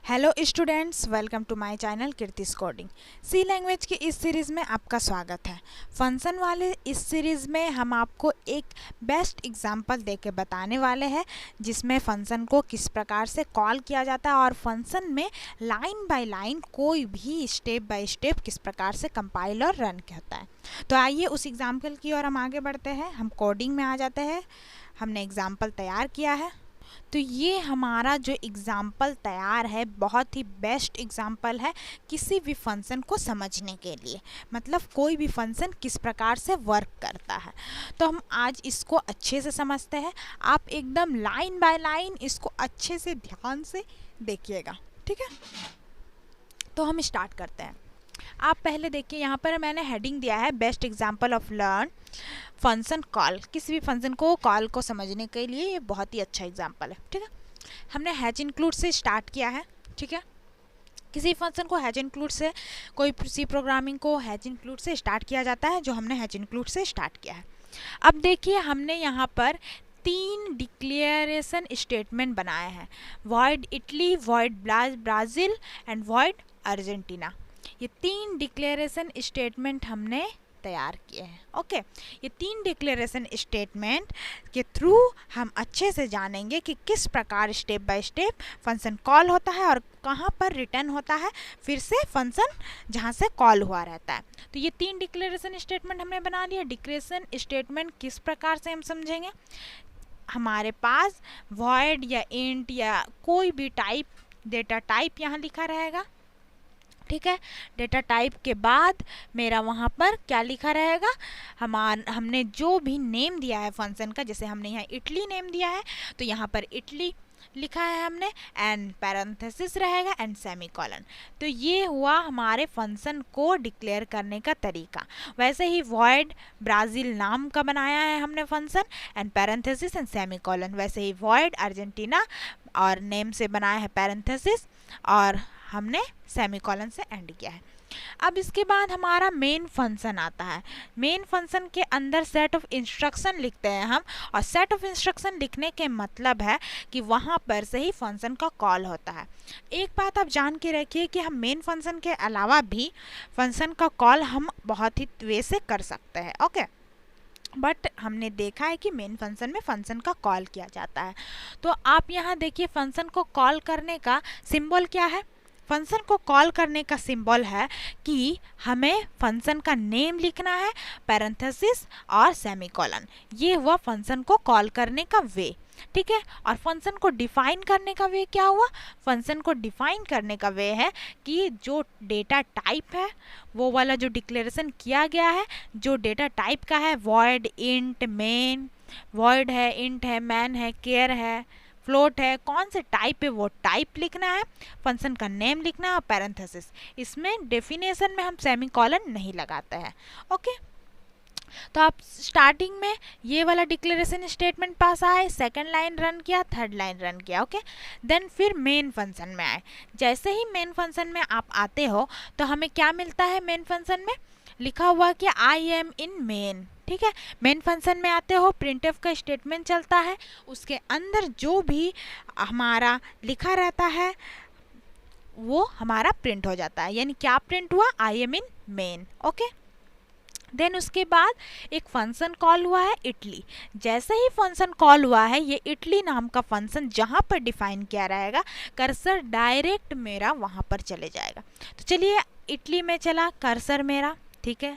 Hello students, welcome to my channel Keerti's coding. C language की इस series में आपका स्वागत है। फंक्शन वाले इस सीरीज़ में हम आपको एक बेस्ट एग्जांपल देके बताने वाले हैं जिसमें फंक्शन को किस प्रकार से कॉल किया जाता है और फंक्शन में लाइन बाय लाइन कोई भी स्टेप बाय स्टेप किस प्रकार से कंपाइल और रन होता है। तो आइए उस एग्जाम्पल की ओर हम आगे बढ़ते हैं। हम कोडिंग में आ जाते हैं। हमने एग्जाम्पल तैयार किया है। तो ये हमारा जो एग्ज़ाम्पल तैयार है बहुत ही बेस्ट एग्ज़ाम्पल है किसी भी फंक्शन को समझने के लिए, मतलब कोई भी फंक्शन किस प्रकार से वर्क करता है। तो हम आज इसको अच्छे से समझते हैं। आप एकदम लाइन बाय लाइन इसको अच्छे से ध्यान से देखिएगा, ठीक है। तो हम स्टार्ट करते हैं। आप पहले देखिए, यहाँ पर मैंने हेडिंग दिया है best example of learn function call. किसी भी फंक्शन को कॉल को समझने के लिए ये बहुत ही अच्छा एग्जाम्पल है, ठीक है। हमने हैज इंक्लूड से स्टार्ट किया है, ठीक है। किसी फंक्शन को हैज इंक्लूड से, कोई सी प्रोग्रामिंग को हैज इंक्लूड से स्टार्ट किया जाता है, जो हमने हैज इंक्लूड से स्टार्ट किया है। अब देखिए, हमने यहाँ पर 3 डिक्लेरेशन स्टेटमेंट बनाए हैं, void Italy, void Brazil and void Argentina. ये 3 डिक्लेरेशन स्टेटमेंट हमने तैयार किए हैं, ओके। ये 3 डिक्लेरेशन स्टेटमेंट के थ्रू हम अच्छे से जानेंगे कि किस प्रकार step by step function call होता है और कहाँ पर रिटर्न होता है फिर से फंक्शन जहाँ से कॉल हुआ रहता है। तो ये 3 डिक्लेरेशन स्टेटमेंट हमने बना लिया। डिक्लेरेशन स्टेटमेंट किस प्रकार से हम समझेंगे, हमारे पास वॉइड या इंट या कोई भी टाइप, डेटा टाइप यहाँ लिखा रहेगा, ठीक है। डेटा टाइप के बाद मेरा वहाँ पर क्या लिखा रहेगा, हमने जो भी नेम दिया है फंक्शन का, जैसे हमने यहाँ इटली नेम दिया है तो यहाँ पर इटली लिखा है हमने, एंड पैरेंथेसिस रहेगा एंड सेमीकोलन। तो ये हुआ हमारे फंक्शन को डिक्लेयर करने का तरीका। वैसे ही वॉइड ब्राज़ील नाम का बनाया है हमने function, and parenthesis and semicolon. वैसे ही वॉइड अर्जेंटीना और नेम से बनाया है पैरेंथेसिस और हमने सेमीकोलन से एंड किया है। अब इसके बाद हमारा मेन फंक्शन आता है। मेन फंक्शन के अंदर सेट ऑफ इंस्ट्रक्शन लिखते हैं हम, और सेट ऑफ इंस्ट्रक्शन लिखने के मतलब है कि वहाँ पर से ही फंक्शन का कॉल होता है। एक बात आप जान के रखिए कि हम मेन फंक्शन के अलावा भी फंक्शन का कॉल हम बहुत ही वे से कर सकते हैं, ओके। बट हमने देखा है कि मेन फंक्शन में फंक्शन का कॉल किया जाता है। तो आप यहाँ देखिए, फंक्शन को कॉल करने का सिंबल क्या है। फंक्शन को कॉल करने का सिंबल है कि हमें फंक्शन का नेम लिखना है, पैरेंथेसिस और सेमीकोलन। ये हुआ फंक्शन को कॉल करने का वे, ठीक है। और फंक्शन को डिफाइन करने का वे क्या हुआ, फंक्शन को डिफाइन करने का वे है कि जो डेटा टाइप है वो वाला जो डिक्लेरेशन किया गया है, जो डेटा टाइप का है, वॉइड, इंट, मेन, वॉइड है, इंट है, मैन है, केयर है, फ्लोट है, कौन से टाइप है वो टाइप लिखना है, फंक्शन का नेम लिखना है और पैरेंथेसिस। इसमें डेफिनेशन में हम सेमीकोलन नहीं लगाते हैं, ओके। तो आप स्टार्टिंग में ये वाला डिक्लेरेशन स्टेटमेंट पास आए, सेकंड लाइन रन किया, थर्ड लाइन रन किया, ओके। देन फिर मेन फंक्शन में आए। जैसे ही मेन फंक्शन में आप आते हो तो हमें क्या मिलता है, मेन फंक्शन में लिखा हुआ कि आई एम इन मेन, ठीक है। मेन फंक्शन में आते हो, प्रिंटफ का स्टेटमेंट चलता है, उसके अंदर जो भी हमारा लिखा रहता है वो हमारा प्रिंट हो जाता है। यानी क्या प्रिंट हुआ, I am in men, okay. Then उसके बाद एक फंक्शन कॉल हुआ है इटली। जैसे ही फंक्शन कॉल हुआ है, ये इटली नाम का फंक्शन जहाँ पर डिफाइन किया रहेगा, कर्सर डायरेक्ट मेरा वहाँ पर चले जाएगा। तो चलिए, इटली में चला कर्सर मेरा, ठीक है।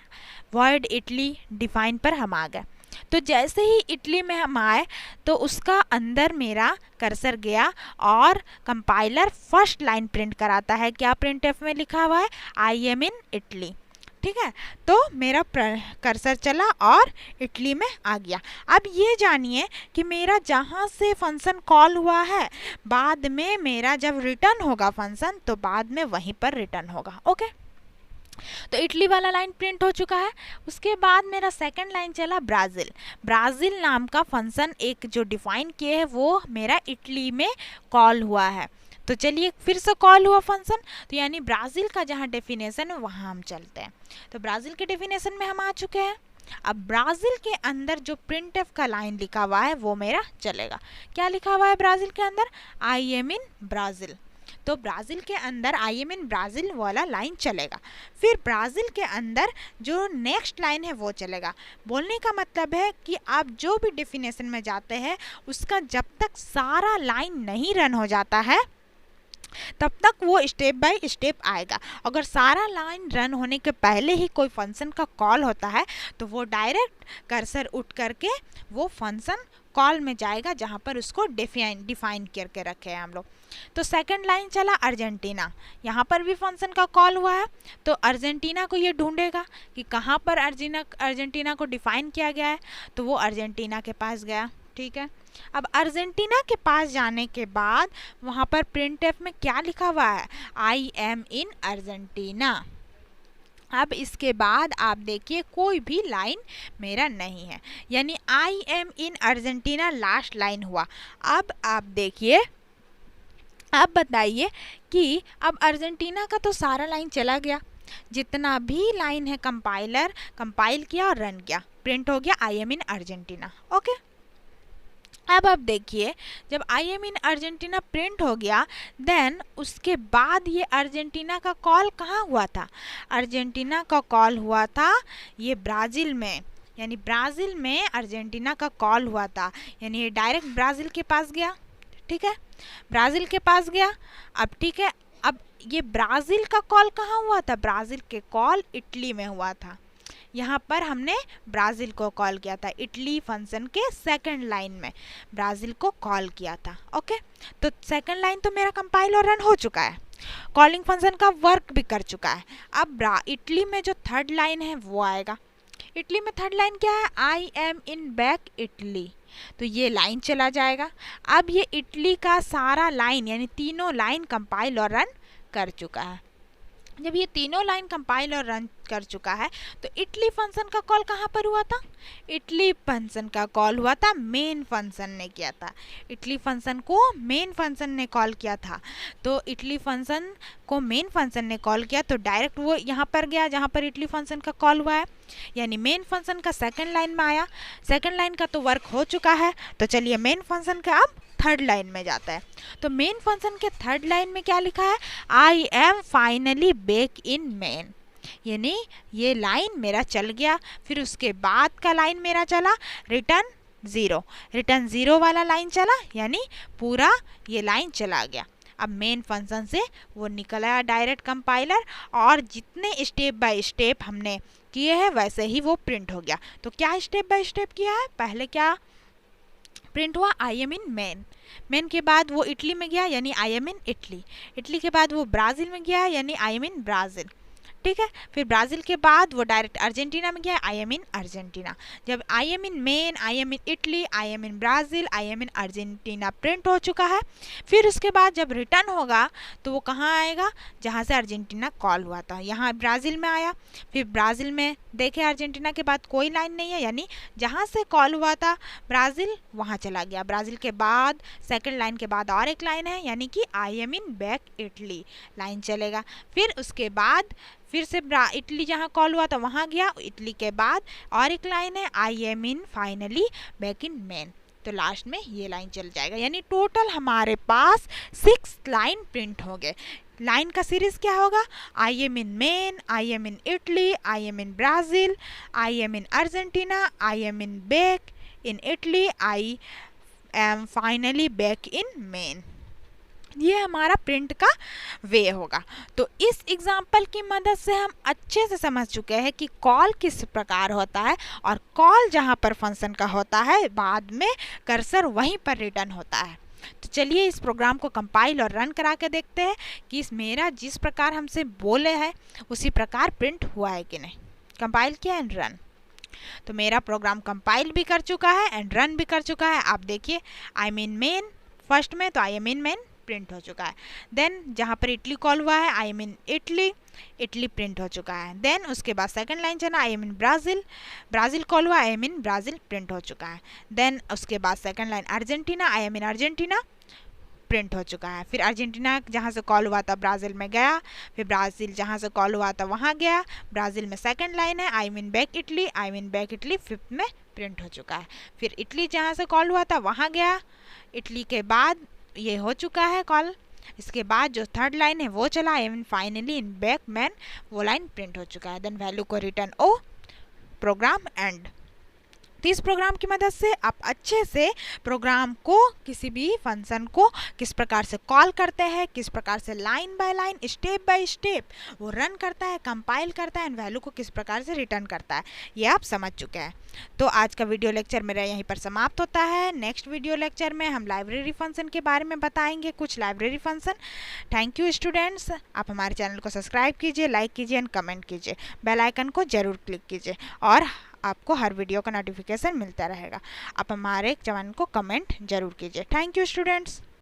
वॉइड इटली डिफाइन पर हम आ गए। तो जैसे ही इटली में हम आए तो उसका अंदर मेरा कर्सर गया और कंपाइलर फर्स्ट लाइन प्रिंट कराता है। क्या प्रिंटफ में लिखा हुआ है, आई एम इन इटली, ठीक है। तो मेरा कर्सर चला और इटली में आ गया। अब ये जानिए कि मेरा जहाँ से फंक्शन कॉल हुआ है, बाद में मेरा जब रिटर्न होगा फंक्शन तो बाद में वहीं पर रिटर्न होगा, ओके। तो इटली वाला लाइन प्रिंट हो चुका है। उसके बाद मेरा सेकंड लाइन चला ब्राज़ील। ब्राज़ील नाम का फंक्शन एक जो डिफाइन किए है वो मेरा इटली में कॉल हुआ है। तो चलिए, फिर से कॉल हुआ फंक्शन, तो यानी ब्राज़ील का जहाँ डेफिनेशन है वहाँ हम चलते हैं। तो ब्राज़ील के डेफिनेशन में हम आ चुके हैं। अब ब्राज़ील के अंदर जो प्रिंटफ का लाइन लिखा हुआ है वो मेरा चलेगा। क्या लिखा हुआ है ब्राज़ील के अंदर, आई एम इन ब्राज़ील, तो ब्राज़ील के अंदर आई एम इन ब्राज़ील वाला लाइन चलेगा। फिर ब्राज़ील के अंदर जो नेक्स्ट लाइन है वो चलेगा। बोलने का मतलब है कि आप जो भी डेफिनेशन में जाते हैं उसका जब तक सारा लाइन नहीं रन हो जाता है तब तक वो स्टेप बाय स्टेप आएगा। अगर सारा लाइन रन होने के पहले ही कोई फंक्शन का कॉल होता है तो वो डायरेक्ट कर्सर उठ करके वो फंक्शन कॉल में जाएगा जहाँ पर उसको डिफाइन करके रखे हैं हम लोग। तो सेकंड लाइन चला अर्जेंटीना, यहाँ पर भी फंक्शन का कॉल हुआ है तो अर्जेंटीना को ये ढूंढेगा कि कहाँ पर अर्जेंटीना को डिफाइन किया गया है, तो वो अर्जेंटीना के पास गया। ठीक है, अब अर्जेंटीना के पास जाने के बाद वहाँ पर प्रिंटएफ में क्या लिखा हुआ है, आई एम इन अर्जेंटीना। अब इसके बाद आप देखिए कोई भी लाइन मेरा नहीं है, यानी आई am in Argentina last line हुआ। अब आप देखिए, अब बताइए कि अब अर्जेंटीना का तो सारा लाइन चला गया, जितना भी लाइन है कंपाइल किया और रन किया, प्रिंट हो गया आई एम इन अर्जेंटीना। ओके, अब आप देखिए जब I am in Argentina print हो गया, देन उसके बाद ये अर्जेंटीना का कॉल कहाँ हुआ था, अर्जेंटीना का कॉल हुआ था ये ब्राज़ील में, यानी ब्राज़ील में अर्जेंटीना का कॉल हुआ था, यानी ये डायरेक्ट ब्राज़ील के पास गया। ठीक है, ब्राज़ील के पास गया। अब ठीक है, अब ये ब्राज़ील का कॉल कहाँ हुआ था, ब्राज़ील के कॉल इटली में हुआ था। यहाँ पर हमने ब्राज़ील को कॉल किया था, इटली फंक्शन के सेकंड लाइन में ब्राज़ील को कॉल किया था। ओके, तो सेकंड लाइन तो मेरा कंपाइल और रन हो चुका है, कॉलिंग फंक्शन का वर्क भी कर चुका है। अब इटली में जो थर्ड लाइन है वो आएगा। इटली में थर्ड लाइन क्या है, I am in back Italy, तो ये लाइन चला जाएगा। अब ये इटली का सारा लाइन यानी तीनों लाइन कंपाइल और रन कर चुका है। जब ये तीनों लाइन कंपाइल और रन कर चुका है तो इटली फंक्शन का कॉल कहाँ पर हुआ था, इटली फंक्शन का कॉल हुआ था मेन फंक्शन ने किया था, इटली फंक्शन को मेन फंक्शन ने कॉल किया था। तो इटली फंक्शन को मेन फंक्शन ने कॉल किया तो डायरेक्ट वो यहाँ पर गया जहाँ पर इटली फंक्शन का कॉल हुआ है, यानी मेन फंक्शन का सेकंड लाइन में आया। सेकंड लाइन का तो वर्क हो चुका है, तो चलिए मेन फंक्शन का अब थर्ड लाइन में जाता है। तो मेन फंक्शन के थर्ड लाइन में क्या लिखा है, I M finally back in main, यानी ये लाइन मेरा चल गया। फिर उसके बाद का लाइन मेरा चला रिटर्न ज़ीरो वाला लाइन चला, यानी पूरा ये लाइन चला गया। अब मेन फंक्शन से वो निकल आया डायरेक्ट कंपाइलर, और जितने स्टेप बाय स्टेप हमने किए हैं वैसे ही वो प्रिंट हो गया। तो क्या स्टेप बाय स्टेप किया है, पहले क्या प्रिंट हुआ, आई एम इन मेन के बाद वो इटली में गया यानी आई एम इन इटली के बाद वो ब्राज़ील में गया यानी आई एम इन ब्राज़ील। ठीक है, फिर ब्राज़ील के बाद वो डायरेक्ट अर्जेंटीना में गया, आई एम इन अर्जेंटीना। जब I am in main, I am in Italy, I am in Brazil, I am in Argentina print हो चुका है। फिर उसके बाद जब रिटर्न होगा तो वो कहाँ आएगा, जहाँ से अर्जेंटीना कॉल हुआ था, यहाँ ब्राज़ील में आया। फिर ब्राज़ील में देखे अर्जेंटीना के बाद कोई लाइन नहीं है, यानी जहाँ से कॉल हुआ था ब्राज़ील वहाँ चला गया। ब्राज़ील के बाद सेकेंड लाइन के बाद और एक लाइन है, यानी कि आई am in back Italy line चलेगा। फिर उसके बाद फिर से इटली जहाँ कॉल हुआ था वहाँ गया, इटली के बाद और एक लाइन है, I am in finally back in main, तो लास्ट में ये लाइन चल जाएगा। यानी टोटल हमारे पास 6 लाइन प्रिंट हो गए। लाइन का सीरीज क्या होगा, आई am in main, I am in Italy, I am in Brazil, I am in Argentina, I am in back in Italy, I M finally back in main. ये हमारा print का वे होगा। तो इस एग्जाम्पल की मदद से हम अच्छे से समझ चुके हैं कि कॉल किस प्रकार होता है, और कॉल जहाँ पर फंक्शन का होता है बाद में कर्सर वहीं पर रिटर्न होता है। तो चलिए इस प्रोग्राम को कंपाइल और रन करा के देखते हैं कि इस मेरा जिस प्रकार हमसे बोले है उसी प्रकार प्रिंट हुआ है कि नहीं। कंपाइल किया एंड रन, तो मेरा प्रोग्राम कंपाइल भी कर चुका है एंड रन भी कर चुका है। आप देखिए आई एम इन मेन फर्स्ट में, तो आई एम इन मेन प्रिंट हो चुका है। देन जहाँ पर इटली कॉल हुआ है I am in Italy print हो चुका है। देन उसके बाद सेकंड लाइन चला I am in Brazil call हुआ, I am in Brazil print हो चुका है। देन उसके बाद second line Argentina, I am in Argentina print हो चुका है। फिर अर्जेंटीना जहाँ से कॉल हुआ था ब्राज़ील में गया, फिर ब्राज़ील जहाँ से कॉल हुआ था वहाँ गया। ब्राज़ील में सेकंड लाइन है I am in back Italy, I am in back Italy fifth में प्रिंट हो चुका है। फिर इटली जहाँ से कॉल हुआ था वहाँ गया, इटली के बाद ये हो चुका है कॉल, इसके बाद जो थर्ड लाइन है वो चला, and finally in back man वो लाइन प्रिंट हो चुका है। देन वैल्यू को रिटर्न ओ, प्रोग्राम एंड। तो इस प्रोग्राम की मदद से आप अच्छे से प्रोग्राम को, किसी भी फंक्शन को किस प्रकार से कॉल करते हैं, किस प्रकार से line by line, step by step वो रन करता है, कंपाइल करता है एंड वैल्यू को किस प्रकार से रिटर्न करता है, ये आप समझ चुके हैं। तो आज का वीडियो लेक्चर मेरा यहीं पर समाप्त होता है। नेक्स्ट वीडियो लेक्चर में हम लाइब्रेरी फंक्शन के बारे में बताएंगे, कुछ library function. Thank you students. आप हमारे चैनल को सब्सक्राइब कीजिए, लाइक कीजिए एंड कमेंट कीजिए, बेल आइकन को जरूर क्लिक कीजिए और आपको हर वीडियो का नोटिफिकेशन मिलता रहेगा। आप हमारे चैनल को कमेंट जरूर कीजिए। Thank you students.